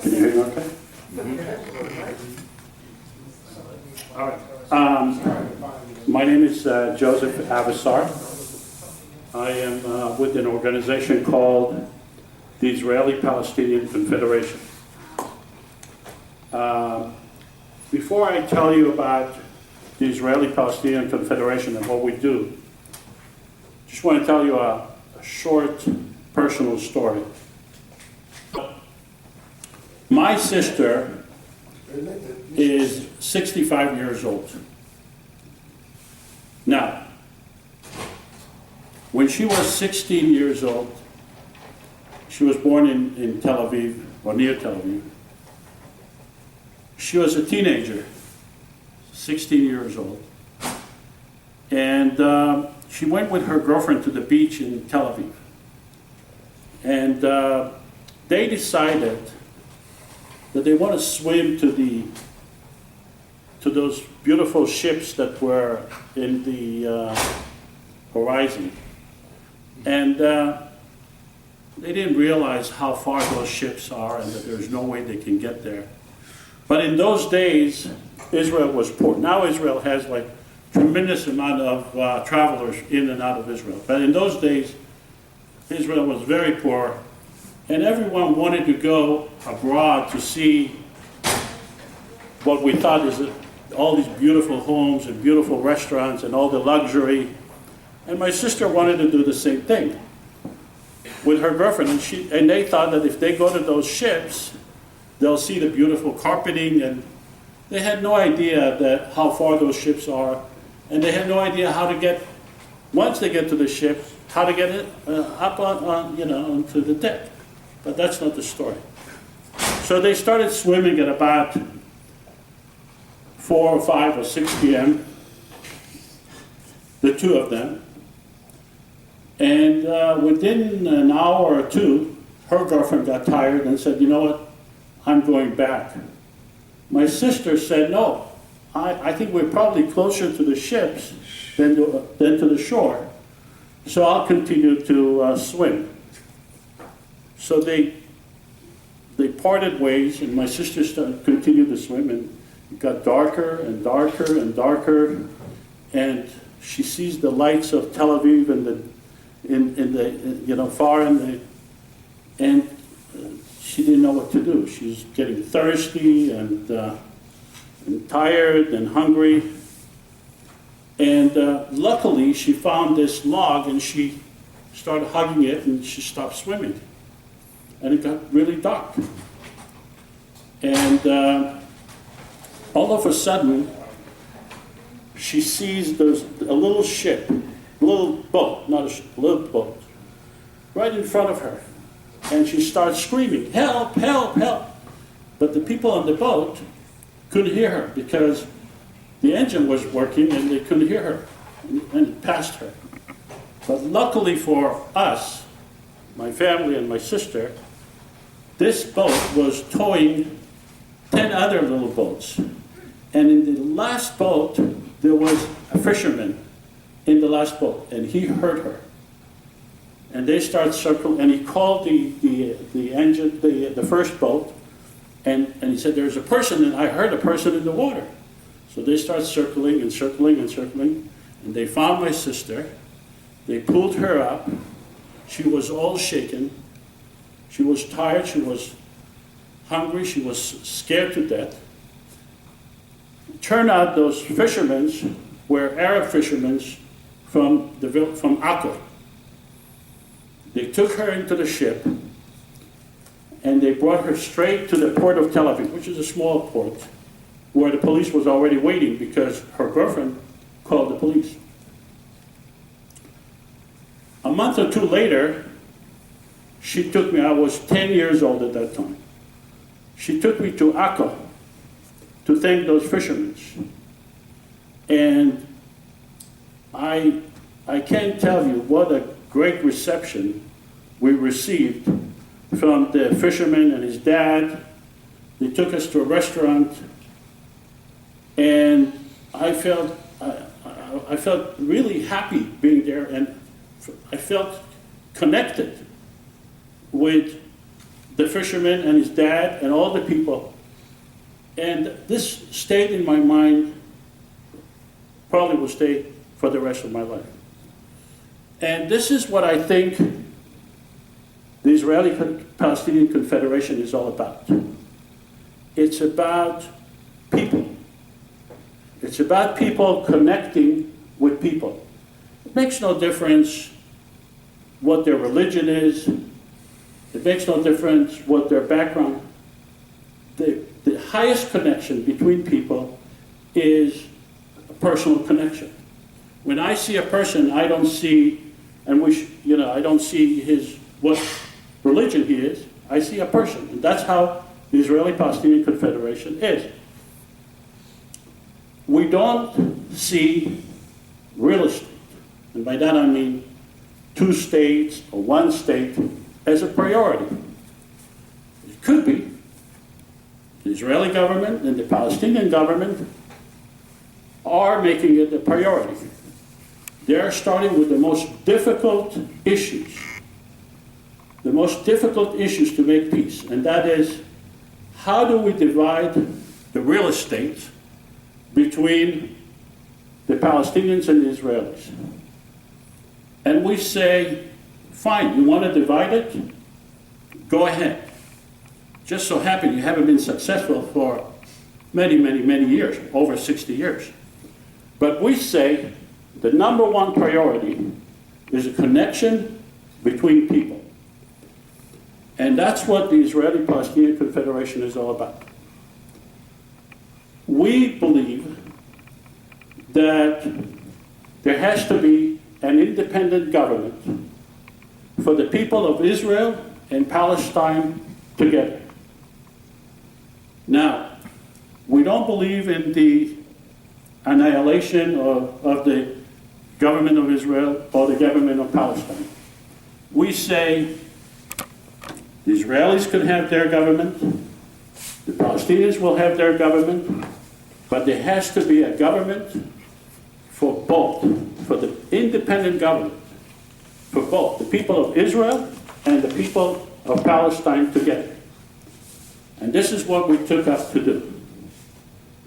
Can you hear me okay? All right. My name is Joseph Avesar. I am with an organization called the Israeli-Palestinian Confederation. Before I tell you about the Israeli-Palestinian Confederation and what we do, just want to tell you a short personal story. My sister is 65 years old. Now, when she was 16 years old, she was born in Tel Aviv, or near Tel Aviv. She was a teenager, 16 years old. And she went with her girlfriend to the beach in Tel Aviv. And they decided that they want to swim to those beautiful ships that were in the horizon. And they didn't realize how far those ships are and that there's no way they can get there. But in those days, Israel was poor. Now Israel has like tremendous amount of travelers in and out of Israel. But in those days, Israel was very poor, and everyone wanted to go abroad to see what we thought is all these beautiful homes and beautiful restaurants and all the luxury. And my sister wanted to do the same thing with her girlfriend, and they thought that if they go to those ships, they'll see the beautiful carpeting, and they had no idea that how far those ships are, and they had no idea how to get, once they get to the ship, how to get it up onto the deck. But that's not the story. So they started swimming at about 4 or 5 or 6 p.m., the two of them. And within an hour or two, her girlfriend got tired and said, you know what, I'm going back. My sister said, no, I think we're probably closer to the ships than to the shore, so I'll continue to swim. So they parted ways, and my sister continued to swim, and it got darker and darker and darker, and she sees the lights of Tel Aviv far in the, and she didn't know what to do. She's getting thirsty and tired and hungry, and luckily she found this log, and she started hugging it, and she stopped swimming. And it got really dark. And all of a sudden, she sees there's a little ship, a little boat, not a ship, a little boat, right in front of her. And she starts screaming, help, help, help. But the people on the boat couldn't hear her because the engine was working and they couldn't hear her, and it passed her. But luckily for us, my family and my sister, this boat was towing 10 other little boats. And in the last boat, there was a fisherman in the last boat, and he heard her. And they started circling, and he called the engine, the first boat, and he said, there's a person, and I heard a person in the water. So they started circling and circling and circling, and they found my sister. They pulled her up. She was all shaken. She was tired, she was hungry, she was scared to death. It turned out those fishermen were Arab fishermen from Akko. They took her into the ship, and they brought her straight to the port of Tel Aviv, which is a small port, where the police was already waiting because her girlfriend called the police. A month or two later, she took me, I was 10 years old at that time. She took me to Akko to thank those fishermen. And I can't tell you what a great reception we received from the fisherman and his dad. They took us to a restaurant, and I felt really happy being there, and I felt connected with the fisherman and his dad and all the people. And this stayed in my mind, probably will stay for the rest of my life. And this is what I think the Israeli-Palestinian Confederation is all about. It's about people. It's about people connecting with people. It makes no difference what their religion is. It makes no difference what their background. The highest connection between people is a personal connection. When I see a person, I don't see, I don't see what religion he is. I see a person, and that's how the Israeli-Palestinian Confederation is. We don't see real estate, and by that I mean 2 states or 1 state, as a priority. It could be. The Israeli government and the Palestinian government are making it a priority. They're starting with the most difficult issues. The most difficult issues to make peace, and that is, how do we divide the real estate between the Palestinians and the Israelis? And we say, fine, you want to divide it? Go ahead. Just so happen you haven't been successful for many, many, many years, over 60 years. But we say the number 1 priority is a connection between people. And that's what the Israeli-Palestinian Confederation is all about. We believe that there has to be an independent government for the people of Israel and Palestine together. Now, we don't believe in the annihilation of the government of Israel or the government of Palestine. We say the Israelis can have their government, the Palestinians will have their government, but there has to be a government for both, for the independent government, for both the people of Israel and the people of Palestine together. And this is what we took up to do.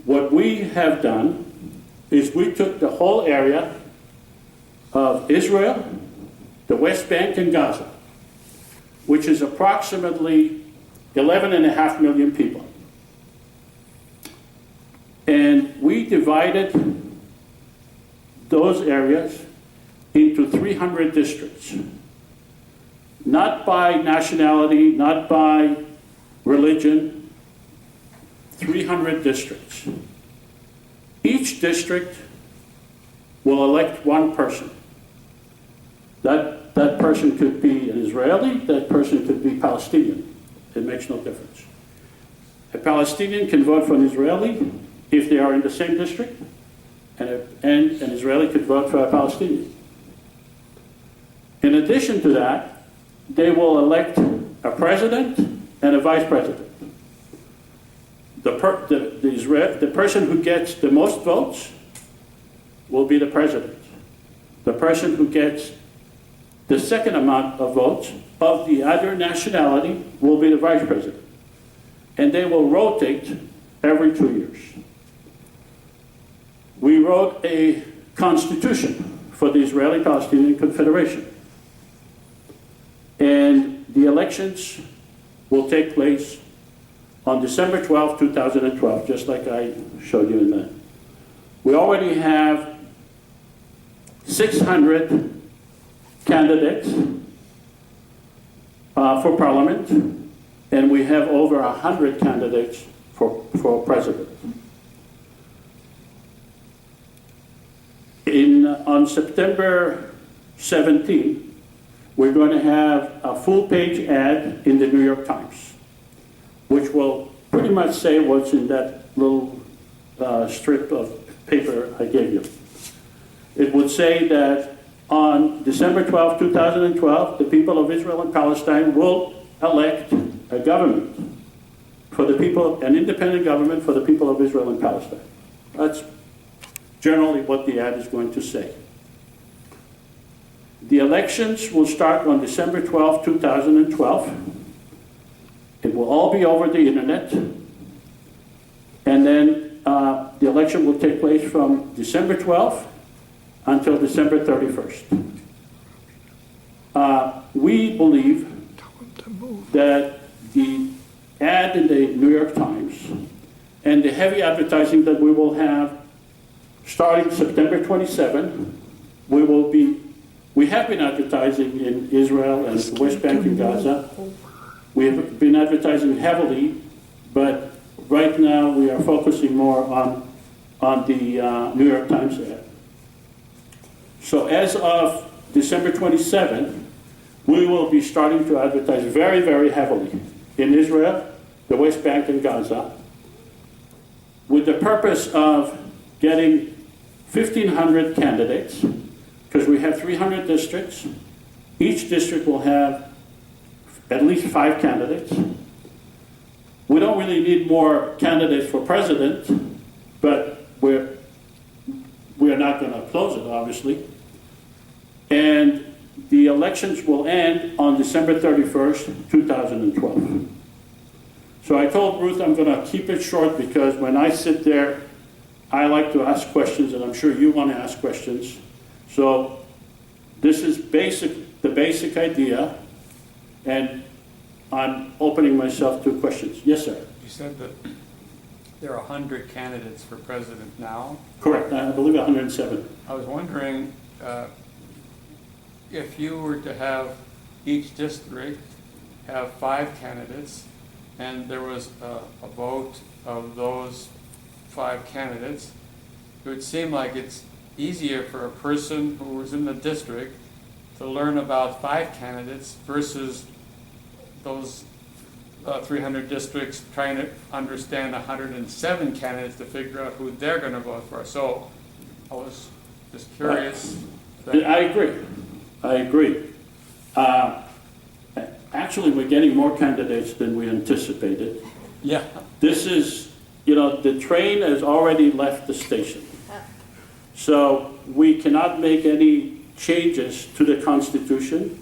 What we have done is we took the whole area of Israel, the West Bank and Gaza, which is approximately 11.5 million people. And we divided those areas into 300 districts. Not by nationality, not by religion, 300 districts. Each district will elect 1 person. That person could be an Israeli, that person could be Palestinian. It makes no difference. A Palestinian can vote for an Israeli if they are in the same district, and an Israeli could vote for a Palestinian. In addition to that, they will elect a president and a vice president. The person who gets the most votes will be the president. The person who gets the second amount of votes of the other nationality will be the vice president. And they will rotate every 2 years. We wrote a constitution for the Israeli-Palestinian Confederation. And the elections will take place on December 12, 2012, just like I showed you in that. We already have 600 candidates for parliament, and we have over 100 candidates for president. On September 17, we're going to have a full-page ad in the New York Times, which will pretty much say what's in that little strip of paper I gave you. It would say that on December 12, 2012, the people of Israel and Palestine will elect a government for the people, an independent government for the people of Israel and Palestine. That's generally what the ad is going to say. The elections will start on December 12, 2012, It will all be over the internet. And then the election will take place from December 12th until December 31st. We believe that the ad in the New York Times and the heavy advertising that we will have starting September 27, we have been advertising in Israel and the West Bank and Gaza. We have been advertising heavily, but right now we are focusing more on the New York Times ad. So as of December 27th, we will be starting to advertise very, very heavily in Israel, the West Bank and Gaza, with the purpose of getting 1,500 candidates, because we have 300 districts. Each district will have at least 5 candidates. We don't really need more candidates for president, but we're not going to close it, obviously. And the elections will end on December 31st, 2012. So I told Ruth I'm going to keep it short because when I sit there, I like to ask questions, and I'm sure you want to ask questions. So this is the basic idea, and I'm opening myself to questions. Yes, sir. You said that there are 100 candidates for president now? Correct. I believe 107. I was wondering if you were to have each district have 5 candidates, and there was a vote of those 5 candidates, it would seem like it's easier for a person who was in the district to learn about 5 candidates versus those 300 districts trying to understand 107 candidates to figure out who they're going to vote for. So I was just curious. I agree. Actually, we're getting more candidates than we anticipated. Yeah. This is, the train has already left the station. So we cannot make any changes to the Constitution.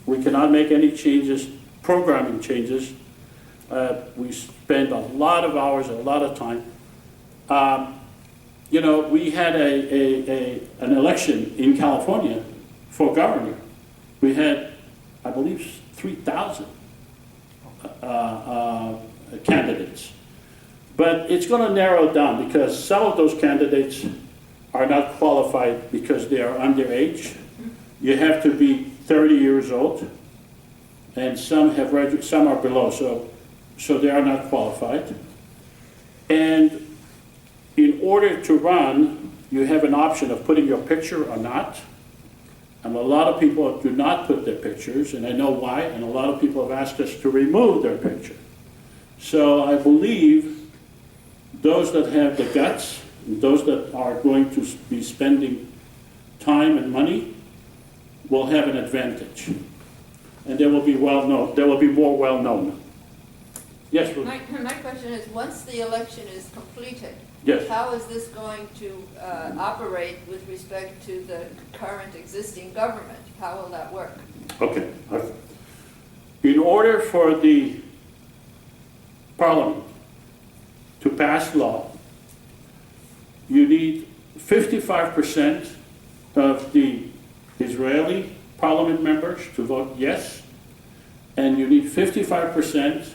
We cannot make any changes, programming changes. We spend a lot of hours, a lot of time. We had an election in California for governor. We had, I believe, 3,000 candidates. But it's going to narrow down because some of those candidates are not qualified because they are underage. You have to be 30 years old, and some are below, so they are not qualified. And in order to run, you have an option of putting your picture or not. And a lot of people do not put their pictures, and I know why, and a lot of people have asked us to remove their picture. So I believe those that have the guts, those that are going to be spending time and money, will have an advantage. And they will be well known. They will be more well known. Yes, Ruth? My question is, once the election is completed, yes, how is this going to operate with respect to the current existing government? How will that work? Okay. In order for the Parliament to pass law, you need 55% of the Israeli Parliament members to vote yes, and you need 55%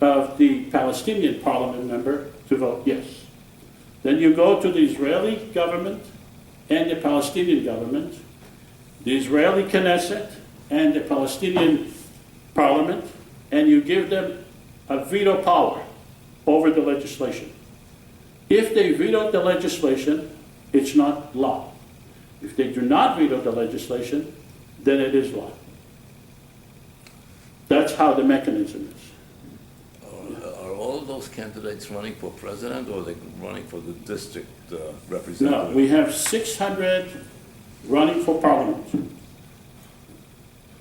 of the Palestinian Parliament member to vote yes. Then you go to the Israeli government and the Palestinian government, the Israeli Knesset and the Palestinian Parliament, and you give them a veto power over the legislation. If they veto the legislation, it's not law. If they do not veto the legislation, then it is law. That's how the mechanism is. Are all those candidates running for president, or are they running for the district representative? No, we have 600 running for parliament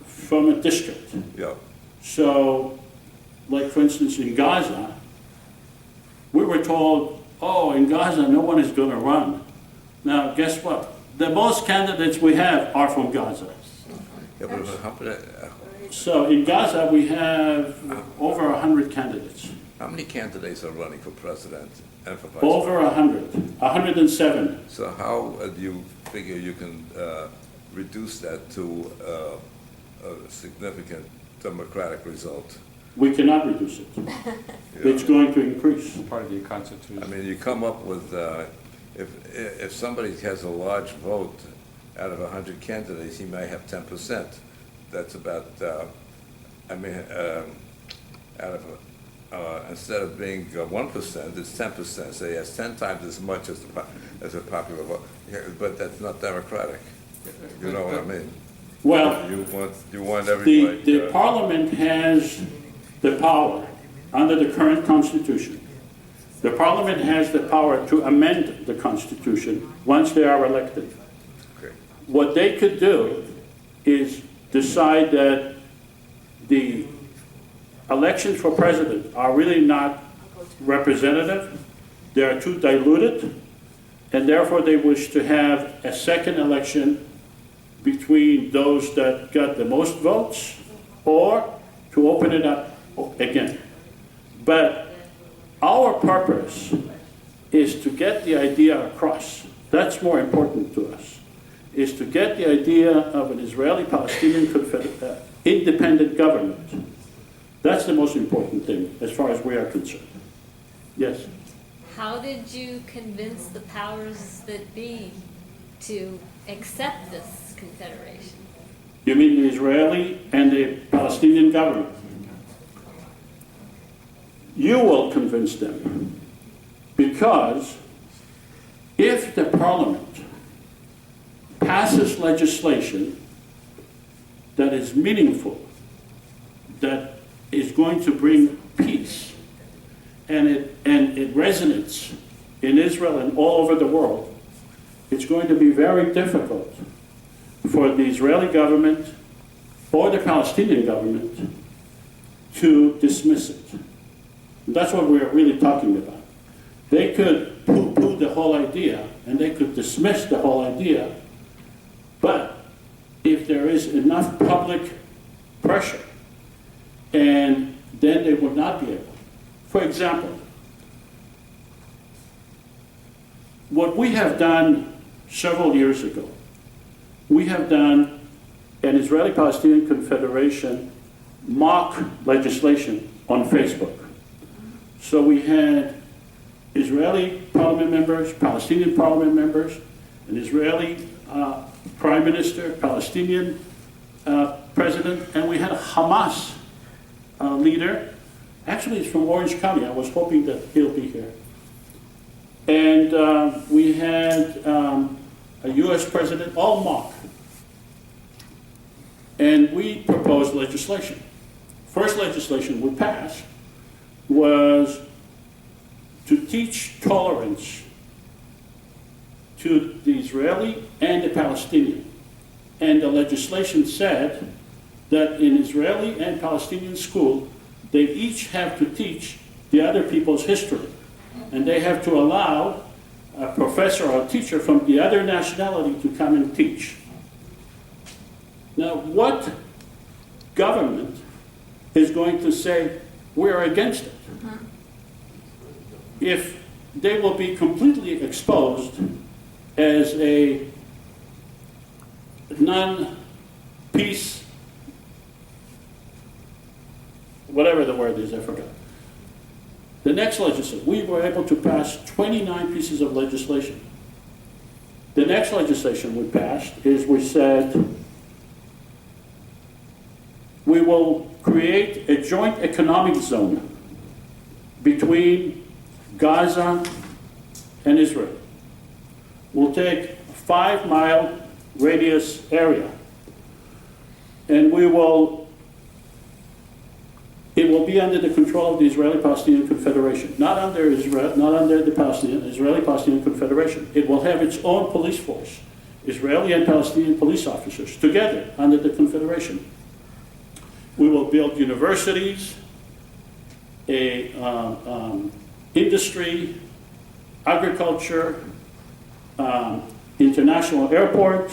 from a district. Yeah. So, like for instance in Gaza, we were told, oh, in Gaza no one is going to run. Now, guess what? The most candidates we have are from Gaza. Yeah, but So in Gaza, we have over 100 candidates. How many candidates are running for president and for vice Over president? 107. So how do you figure you can reduce that to a significant democratic result? We cannot reduce it. It's going to increase. Part of the Constitution. I mean, you come up with, if somebody has a large vote out of 100 candidates, he may have 10%. That's about, out of, instead of being 1%, it's 10%. So he has 10 times as much as a popular vote. Yeah, but that's not democratic. You know what I mean? Well, You want everybody. the parliament has the power under the current constitution. The parliament has the power to amend the constitution once they are elected. Okay. What they could do is decide that the elections for president are really not representative, they are too diluted, and therefore they wish to have a second election between those that got the most votes, or to open it up again. But our purpose is to get the idea across. That's more important to us, is to get the idea of an Israeli-Palestinian independent government. That's the most important thing as far as we are concerned. Yes? How did you convince the powers that be to accept this confederation? You mean the Israeli and the Palestinian government? You will convince them, because if the parliament passes legislation that is meaningful, that is going to bring peace, and it resonates in Israel and all over the world, it's going to be very difficult for the Israeli government or the Palestinian government to dismiss it. That's what we're really talking about. They could poo-poo the whole idea, and they could dismiss the whole idea, but if there is enough public pressure, and then they would not be able. For example, what we have done several years ago, we have done an Israeli-Palestinian Confederation mock legislation on Facebook. So we had Israeli parliament members, Palestinian parliament members, an Israeli prime minister, Palestinian president, and we had a Hamas leader. Actually, he's from Orange County. I was hoping that he'll be here. And we had a U.S. president, all mock. And we proposed legislation. First legislation we passed was to teach tolerance to the Israeli and the Palestinian. And the legislation said that in Israeli and Palestinian school, they each have to teach the other people's history. And they have to allow a professor or a teacher from the other nationality to come and teach. Now, what government is going to say, we're against it? If they will be completely exposed as a non-peace, whatever the word is, I forgot. The next legislation, we were able to pass 29 pieces of legislation. The next legislation we passed is we said we will create a joint economic zone between Gaza and Israel. We'll take a 5-mile radius area, and it will be under the control of the Israeli-Palestinian Confederation, not under Israel, not under the Israeli-Palestinian Confederation. It will have its own police force, Israeli and Palestinian police officers, together under the Confederation. We will build universities, industry, agriculture, international airport,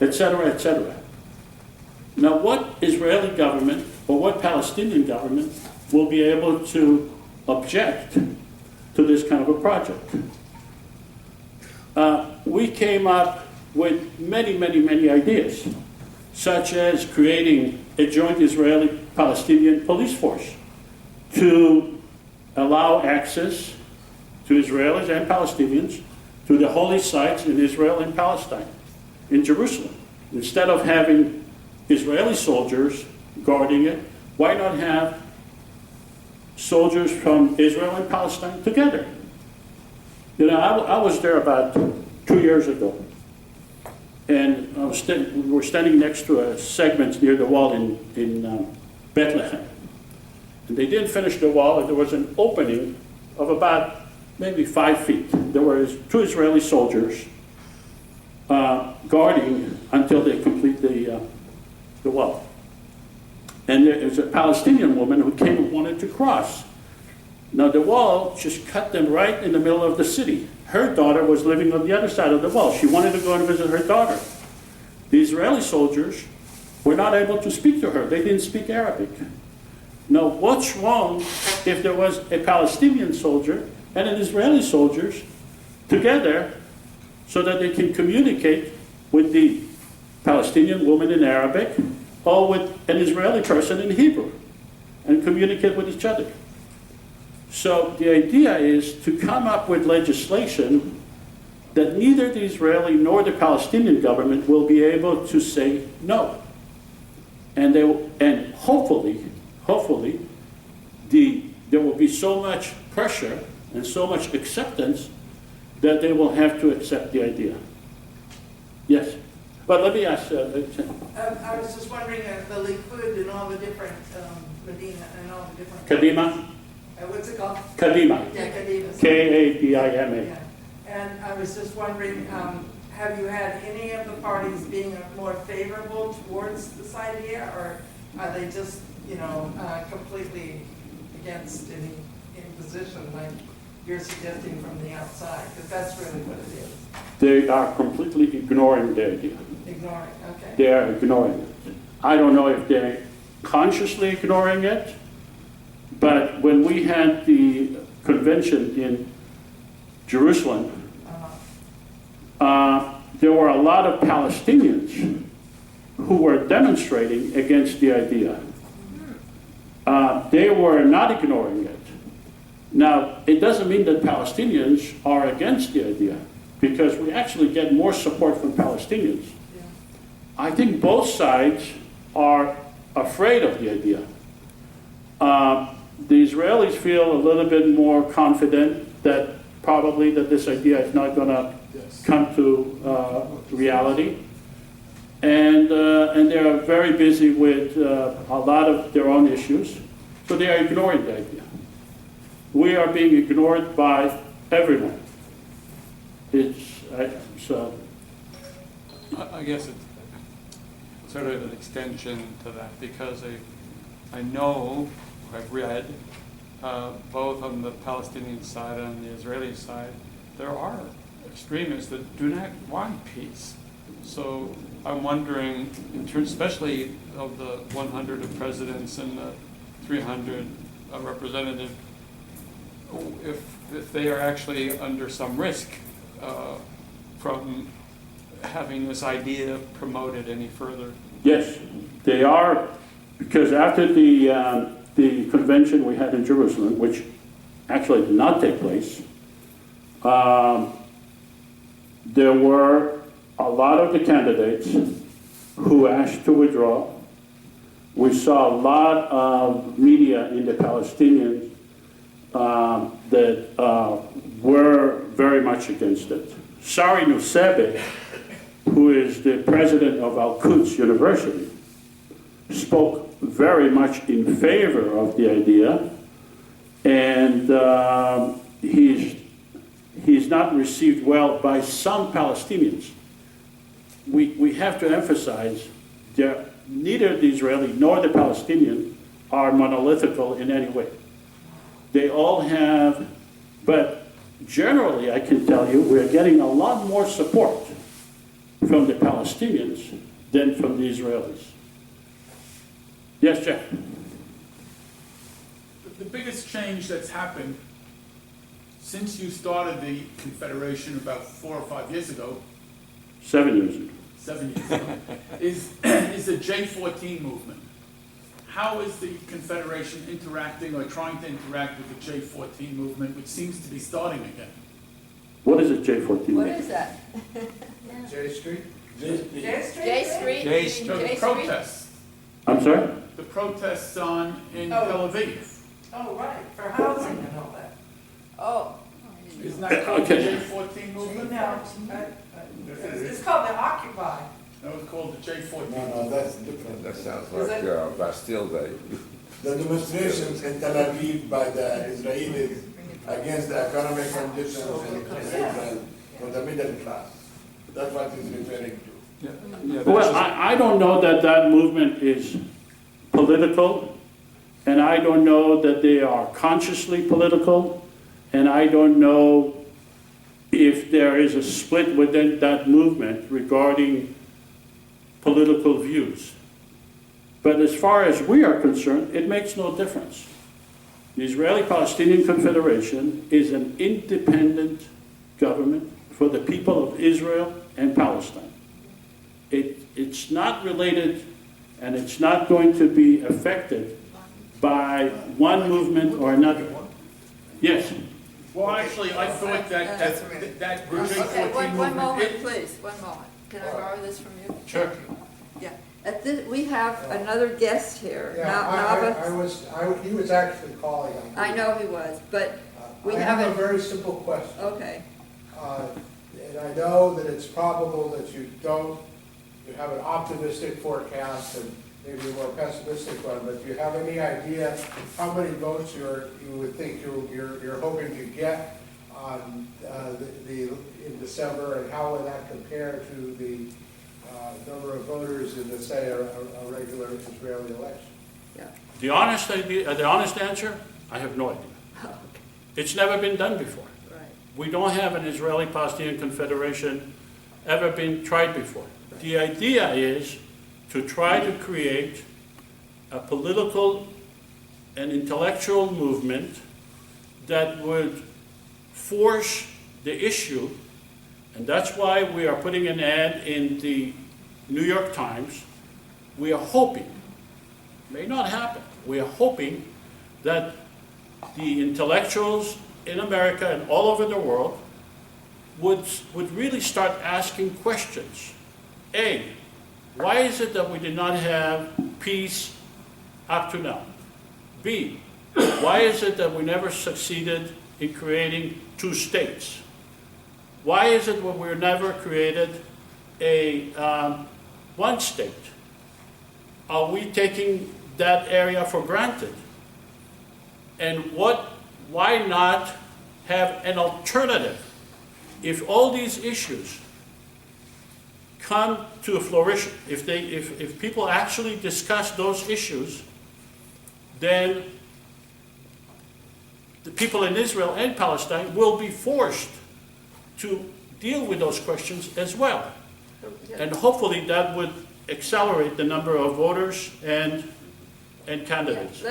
etc., etc. Now, what Israeli government or what Palestinian government will be able to object to this kind of a project? We came up with many, many, many ideas, such as creating a joint Israeli-Palestinian police force to allow access to Israelis and Palestinians to the holy sites in Israel and Palestine, in Jerusalem. Instead of having Israeli soldiers guarding it, why not have soldiers from Israel and Palestine together? You know, I was there about 2 years ago, and we were standing next to a segment near the wall in Bethlehem. And they didn't finish the wall, and there was an opening of about maybe 5 feet. There were 2 Israeli soldiers guarding until they complete the wall. And there was a Palestinian woman who came and wanted to cross. Now the wall just cut them right in the middle of the city. Her daughter was living on the other side of the wall. She wanted to go and visit her daughter. The Israeli soldiers were not able to speak to her. They didn't speak Arabic. Now, what's wrong if there was a Palestinian soldier and an Israeli soldier together so that they can communicate with the Palestinian woman in Arabic or with an Israeli person in Hebrew and communicate with each other? So the idea is to come up with legislation that neither the Israeli nor the Palestinian government will be able to say no. And hopefully, there will be so much pressure and so much acceptance that they will have to accept the idea. Yes? But let me ask... I was just wondering, the Likud and all the different, Medina and all the different... Kadima? What's it called? Kadima. Yeah, Kadima. K-A-D-I-M-A. Yeah. And I was just wondering, have you had any of the parties being more favorable towards this idea, or are they just, completely against any position like you're suggesting from the outside? Because that's really what it is. They are completely ignoring the idea. Ignoring, okay. They are ignoring it. I don't know if they're consciously ignoring it, but when we had the convention in Jerusalem, there were a lot of Palestinians who were demonstrating against the idea. They were not ignoring it. Now, it doesn't mean that Palestinians are against the idea, because we actually get more support from Palestinians. Yeah. I think both sides are afraid of the idea. The Israelis feel a little bit more confident that probably that this idea is not going to come to reality. And they are very busy with a lot of their own issues, so they are ignoring the idea. We are being ignored by everyone. I guess it's sort of an extension to that, because I know, I've read, both on the Palestinian side and on the Israeli side, there are extremists that do not want peace. So I'm wondering, in terms, especially of the 100 of presidents and the 300 representatives, if they are actually under some risk from having this idea promoted any further. Yes, they are, because after the convention we had in Jerusalem, which actually did not take place, there were a lot of the candidates who asked to withdraw. We saw a lot of media in the Palestinians that were very much against it. Sari Nusseibeh, who is the president of Al-Quds University, spoke very much in favor of the idea, and he's not received well by some Palestinians. We have to emphasize that neither the Israeli nor the Palestinian are monolithical in any way. They all have, but generally I can tell you we're getting a lot more support from the Palestinians than from the Israelis. Yes, Jeff? The biggest change that's happened since you started the Confederation about 4 or 5 years ago, 7 years ago. 7 years ago, is the J14 movement. How is the Confederation interacting or trying to interact with the J14 movement, which seems to be starting again? What is it, J14? What is that? J Street? J Street? J Street? J You Street. mean No, J the Street? protests. I'm sorry? The protests in Oh. Tel Aviv. Oh, right, for housing and all that. Oh. Isn't that called the Okay. J14 No, movement? it's called the Occupy. That was called the J14 No, movement. that's different. That sounds Is like it? Bastille Day. The demonstrations in Tel Aviv by the Israelis against the economic conditions in Israel for the middle class. That's what he's referring to. Yeah, yeah, Well, that's- I don't know that that movement is political, and I don't know that they are consciously political, and I don't know if there is a split within that movement regarding political views. But as far as we are concerned, it makes no difference. The Israeli-Palestinian Confederation is an independent government for the people of Israel and Palestine. It's not related, and it's not going to be affected by one movement or another. Yes, Well, actually, I thought that Okay, J14 one movement. moment, please, one moment. Can I borrow this from you? Sure. Yeah. At this, we have another guest here, Yeah, Nava. he was actually calling. I know he was, but we I have a haven't, very simple question. okay. And I know that it's probable that you have an optimistic forecast and maybe a more pessimistic one, but do you have any idea how many votes you would think you're hoping to get on in December, and how would that compare to the number of voters in, let's say, a regular Israeli election? Yeah. the honest answer, I have no idea. It's never been done before. Right. We don't have an Israeli-Palestinian Confederation ever been tried before. The idea is to try to create a political and intellectual movement that would force the issue, and that's why we are putting an ad in the New York Times. We are hoping, may not happen, we are hoping that the intellectuals in America and all over the world would really start asking questions. A, why is it that we did not have peace up to now? B, why is it that we never succeeded in creating 2 states? Why is it that we never created a one state? Are we taking that area for granted? And why not have an alternative? If all these issues come to a flourish, if people actually discuss those issues, then the people in Israel and Palestine will be forced to deal with those questions as well. And hopefully that would accelerate the number of voters and candidates.